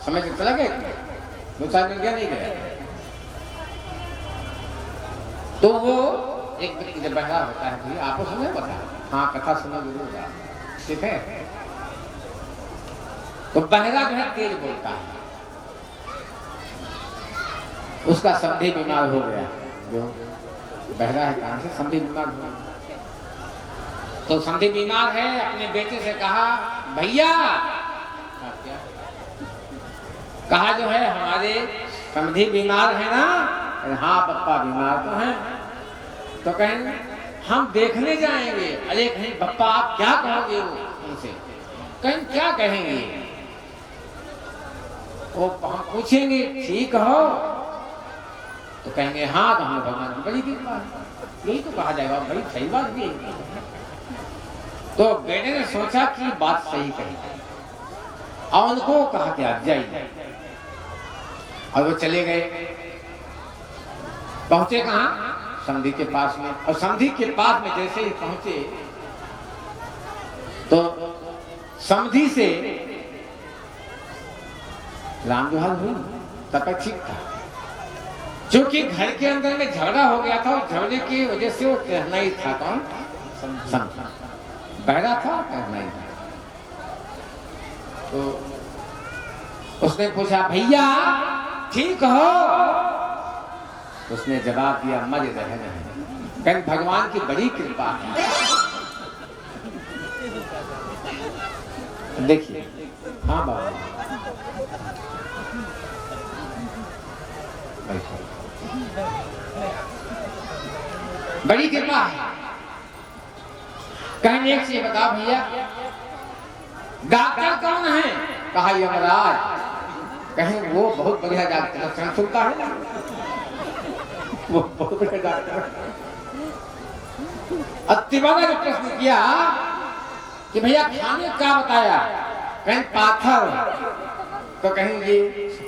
समझ चला गया? 2-4 दिन गया नहीं गया? तो वो एक व्यक्ति जब बहरा होता है भाई, आपको सुने पता? हाँ, कथा सुना जरूर, ठीक है। तो बहरा जो है तेज बोलता है, उसका संधि बीमार हो गया। जो बहरा है कहां से संधि बीमार हो गया, तो संधि बीमार है, अपने बेटे से कहा भैया, कहा जो है हमारे समधी बीमार है ना? हाँ पप्पा बीमार तो हैं। तो कहें हम देखने जाएंगे। अरे कहीं पप्पा आप क्या कहोगे उनसे? कहें क्या कहेंगे? वो हम पूछेंगे ठीक हो? तो कहेंगे हाँ, तो हमें भगवान की बड़ी कृपा है। यही तो कहा जाएगा, बड़ी सही बात भी है। तो बेटे ने सोचा कि बात सही कही और उनको कहा कि आप जाइए, और वो चले गए। पहुंचे कहां? समधी के पास में। और समधी के पास में जैसे ही पहुंचे तो समधी से राम जोहार हुई, तब तक ठीक था। क्योंकि घर के अंदर में झगड़ा हो गया था, और झगड़े की वजह से वो कहना ही था। कौन? समधी बहरा था, कहना ही था। तो उसने पूछा भैया ठीक हो? उसने जवाब दिया मर रहे नहीं, कहीं भगवान की बड़ी कृपा है। देखिए, हाँ बाबा बड़ी कृपा है। कहीं एक चीज बता भैया, डॉक्टर कौन है? कहा यमराज। कहीं वो बहुत बढ़िया डॉक्टर सुनता है ना, वो बहुत बढ़िया डॉक्टर। अतिवाला जो प्रश्न किया कि भैया खाने का बताया, कहीं पाथर, तो कहीं ये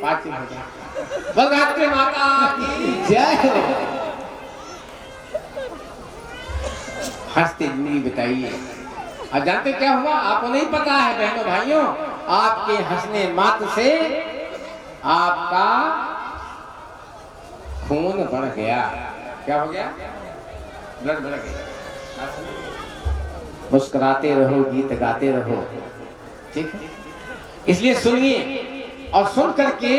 पाचन हो गया। बलरात्री माता की जय। हंसते जिंदगी बताइए। और जानते क्या हुआ? आपको नहीं पता है बहनों भाइयों, आपके हंसने मात्र से आपका खून बढ़ गया। क्या हो गया? ब्लड बढ़ गया। मुस्कुराते रहो, गीत गाते रहो, ठीक है? इसलिए सुनिए और सुन करके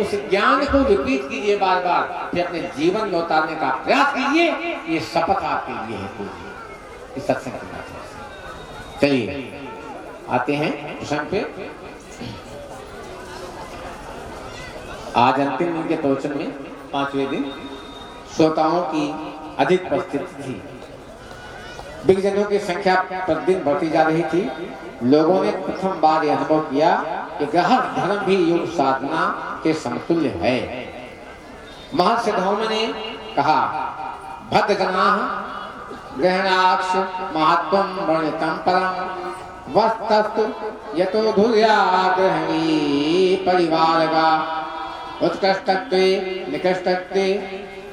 उस ज्ञान को रिपीट कीजिए बार बार, फिर अपने जीवन में उतारने का प्रयास कीजिए। ये शपथ आपके लिए है पूरी, इस सत्संग के माध्यम से। चलिए आते हैं प्रसंग पे। आज अंतिम दिन के प्रवचन में 5वें दिन श्रोताओं की अधिक उपस्थिति थी। विज्ञजनों की संख्या प्रतिदिन बढ़ती जा रही थी। लोगों ने प्रथम बार यह अनुभव किया कि गृहस्थ धर्म भी योग साधना के समतुल्य है। महर्षि धौम ने कहा भद्रजनाः ग्रहणाक्ष महत्वं वर्णितं परं वस्तस्तु यतो धुर्या ग्रहणी परिवारगा उत्कृष्टत्वे निकृष्टत्वे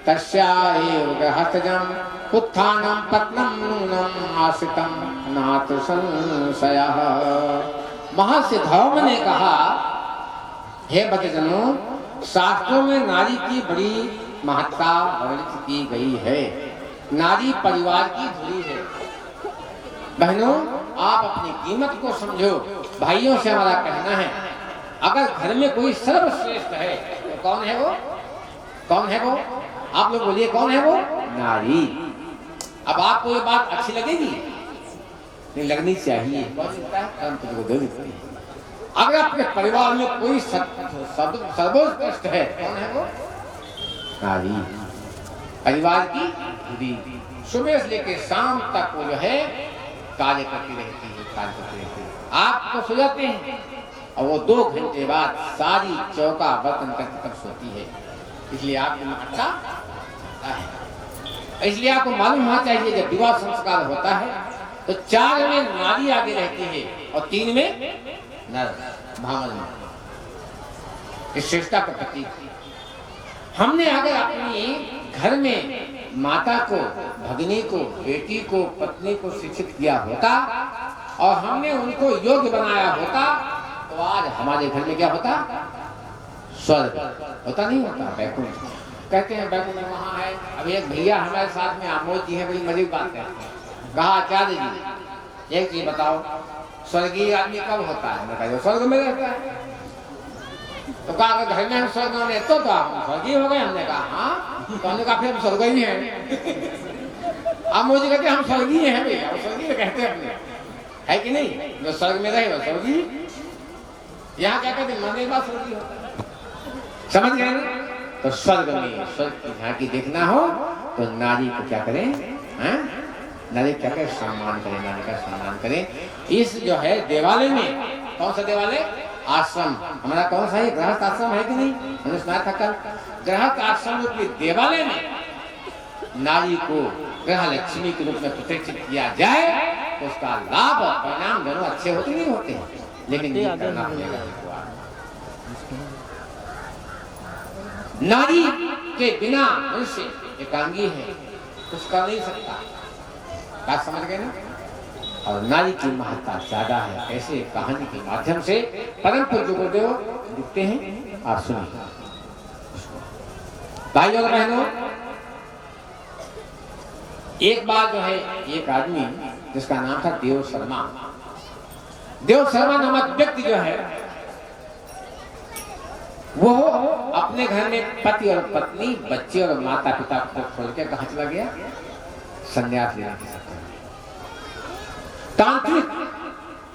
तस्या एव गृहस्थजम् उत्थानं पतनं नूनं आश्रितं नात्र संशयः। महर्षि धौम ने कहा हे भक्तजनों, शास्त्रों में नारी की बड़ी महत्ता वर्णित की गई है। नारी परिवार की धुरी है। बहनों, आप अपनी कीमत को समझो। भाइयों से हमारा कहना है, अगर घर में कोई सर्वश्रेष्ठ है तो कौन है वो? कौन है वो? आप लोग बोलिए, कौन है वो? नारी। अब आपको ये बात अच्छी लगेगी? नहीं लगनी चाहिए। कौन लगता है? अगर आपके परिवार में कोई सर्वोत्कृष्ट है, कौन है वो? नारी। परिवार की धुरी। सुबह से लेकर शाम तक वो जो है कार्य करती रहती है, कार्य करती रहती है। आपको सुलाते हैं और वो 2 घंटे बाद सारी चौका बर्तन तक सोती है। इसलिए आपको महत्ता है। इसलिए आपको मालूम होना चाहिए, जब विवाह संस्कार होता है तो 4 में नारी आगे रहती है और 3 में नर, भामल में। इस श्रेष्ठता का प्रतीक। हमने अगर अपनी घर में माता को, भगिनी को, बेटी को, पत्नी को शिक्षित किया होता और हमने उनको योग्य बनाया होता, तो आज हमारे घर में क्या होता? स्वर्ग होता नहीं होता बैकुंठ, कहते हैं बैकुंठ वहाँ है। अभी एक भैया हमारे साथ में आमोद जी है, बड़ी मजे की बात है, कहा आचार्य जी एक चीज बताओ, स्वर्गीय आदमी कब होता है? मैं कहा स्वर्ग में रहता है। तो कहा घर में हम स्वर्ग में रहते तो आप स्वर्गीय हो गए। हमने कहा हाँ, तो हमने कहा फिर हम स्वर्ग ही हैं। अब मुझे कहते हम स्वर्गीय हैं भैया, स्वर्गीय कहते हैं अपने, है कि नहीं? जो स्वर्ग में रहे वो स्वर्गीय। यहाँ क्या कहते मरने के बाद स्वर्गीय होता है, समझ गए ना? तो स्वर्ग में स्वर्ग की झांकी देखना हो तो नारी को क्या करें? नारी क्या करें? सम्मान करें, नारी का सम्मान करें। इस जो है देवालय में, कौन सा देवालय? आश्रम हमारा कौन सा है? गृहस्थ आश्रम है कि नहीं? मैंने सुना था कल। गृहस्थ आश्रम के देवालय में नारी को गृह लक्ष्मी के रूप में प्रतिष्ठित किया जाए तो उसका लाभ और परिणाम दोनों अच्छे होते नहीं होते, लेकिन ये करना पड़ेगा। नारी के बिना मनुष्य एकांगी है, कुछ कर नहीं सकता। बात समझ गए ना? और नारी की महत्ता ज्यादा है। ऐसे कहानी के माध्यम से परम पूज्य गुरुदेव लिखते हैं, आप सुनिए। भाई और बहनों, एक बार जो है एक आदमी जिसका नाम था देव शर्मा, देव शर्मा नामक व्यक्ति जो है वो अपने घर में पति और पत्नी, बच्चे और माता पिता को छोड़ के कहां चला गया? संन्यास लेने के चक्कर में। तांत्रिक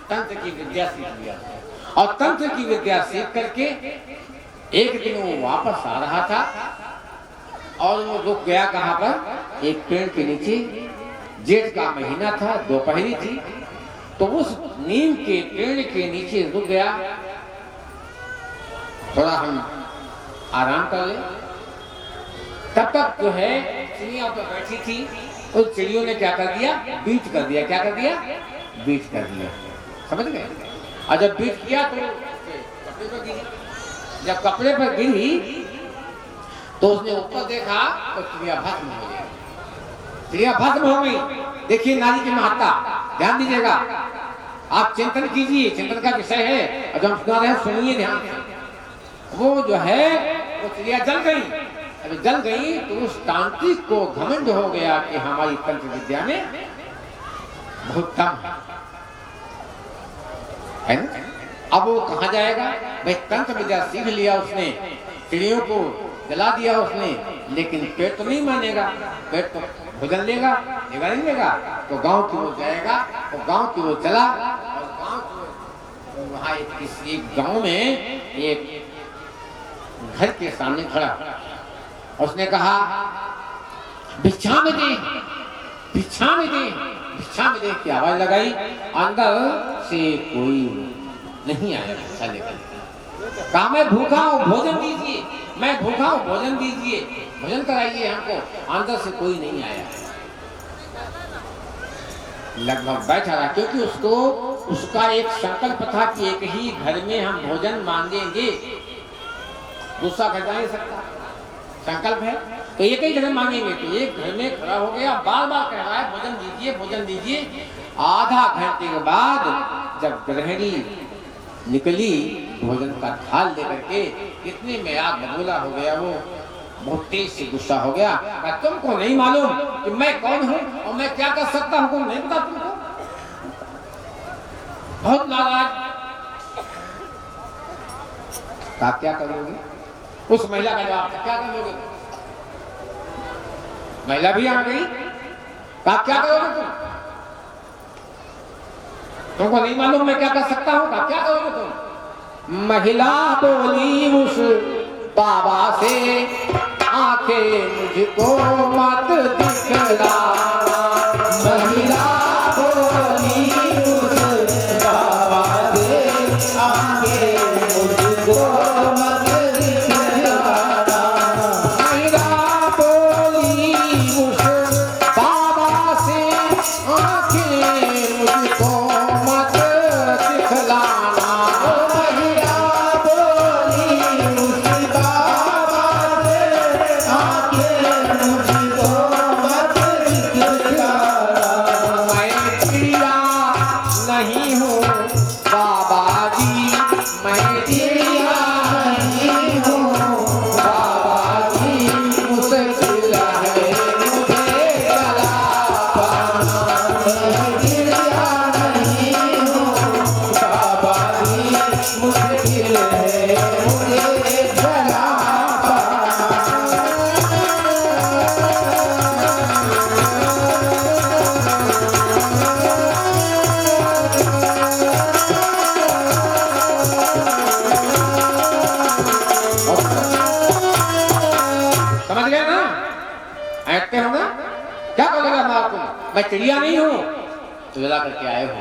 तंत्र की विद्या सीख लिया और तंत्र की विद्या सीख करके एक दिन वो वापस आ रहा था और वो रुक गया कहां पर? एक पेड़ के नीचे। जेठ का महीना था, दोपहरी थी, तो उस नीम के पेड़ के नीचे रुक गया, थोड़ा हम आराम कर ले। तब तक जो है चिड़िया तो बैठी थी, उस चिड़ियों ने क्या कर दिया? बीट कर दिया। क्या कर दिया? बीट कर दिया, समझ गए? और जब बीट किया तो कपड़े पर गिरी। जब कपड़े पर गिरी तो उसने ऊपर देखा तो चिड़िया भस्म हो गई। चिड़िया भस्म हो गई। देखिए नारी की महत्ता, ध्यान दीजिएगा, आप चिंतन कीजिए, चिंतन का विषय है और जब सुना रहे हैं सुनिए ध्यान से। वो जो है वो चिड़िया जल गई। अभी जल गई तो उस तांत्रिक को घमंड हो गया कि हमारी तंत्र विद्या में बहुत कम है ना? अब वो कहाँ जाएगा? भाई तंत्र विद्या सीख लिया उसने, चिड़ियों को जला दिया उसने, लेकिन पेट तो नहीं मानेगा, पेट तो भोजन लेगा नहीं लेगा। तो गांव की वो जाएगा, तो गांव की वो चला और गांव की वहाँ एक गांव में एक घर के सामने खड़ा, उसने कहा भिक्षा में दे, भिक्षा में दे, भिक्षा में दे की आवाज लगाई। अंदर से कोई नहीं आया भिक्षा लेकर। कहा मैं भूखा हूँ, भोजन दीजिए, मैं भूखा हूँ, भोजन दीजिए, भोजन कराइए हमको। अंदर से कोई नहीं आया। लगभग बैठा रहा, क्योंकि उसको उसका एक संकल्प था कि एक ही घर में हम भोजन मांगेंगे, दूसरा घर जा नहीं सकता, संकल्प है तो एक ही घर मांगेंगे। तो एक घर में खड़ा हो गया, बार बार कह रहा है भोजन दीजिए, भोजन दीजिए। आधा घंटे के बाद जब गृहिणी निकली भोजन का थाल लेकर के, इतने में आग बबूला हो गया, वो बहुत तेज से गुस्सा हो गया। तुमको नहीं मालूम कि मैं कौन हूँ और मैं क्या कर सकता हूँ, नहीं पता तुमको? बहुत नाराज। आप क्या करोगे? उस महिला का जवाब था, क्या करोगे? महिला भी आ गई, आप क्या करोगे तुम? तुमको नहीं मालूम मैं क्या कर सकता हूँ, क्या करोगे तुम? महिला बोली उस बाबा से, आंखें मुझको मत दिखला। महिला बोली उस बाबा से, आंखें मुझको मत दिखला। महिला बोली उस बाबा से, आंखें मुझको मत दिखलाना। महिला बोली उस बाबा से, आंखें मुझको मत दिखलाना। मुझे जला समझ गए ना? ऐसे हो ना? क्या बोलेगा मैं आपको? मैं चिड़िया नहीं हूँ तो जला करके आए हो।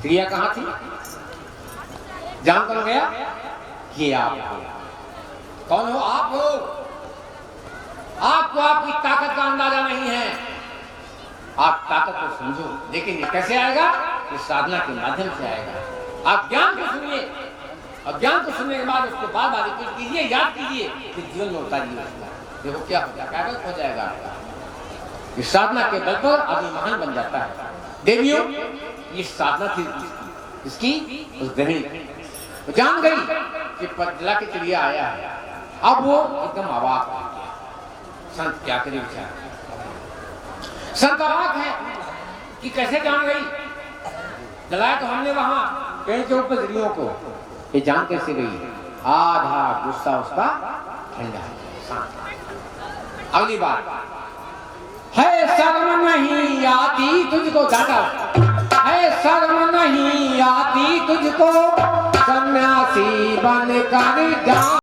चिड़िया कहाँ थी? जान कौन गया? ये आप हो। कौन हो? आप हो। आपको आपकी ताकत का अंदाजा नहीं है। आप ताकत को समझो, लेकिन ये कैसे आएगा? इस साधना के माध्यम से आएगा। आप ज्ञान को सुनिए और ज्ञान को सुनने के बाद उसको बार बार रिपीट कीजिए, याद कीजिए, फिर जीवन में उतारिए उसका। देखो क्या होगा, क्या हो जाएगा आपका। इस साधना के बल पर आदमी महान बन जाता है। देवियों, ये साधना थी इसकी उस गृहिणी वो जान गई कि पतला की चिड़िया आया है। अब वो एकदम अवाक हो गया। संत क्या करे विचार? संत अवाक है कि कैसे जान गई? जलाया तो हमने वहां पेड़ के ऊपर चिड़ियों को, ये जान कैसे गई? आधा गुस्सा उसका ठंडा शांत। अगली बात है, शर्म नहीं आती तुझको, डांटा है, शर्म नहीं आती तुझको, सन्यासी बनकर जा।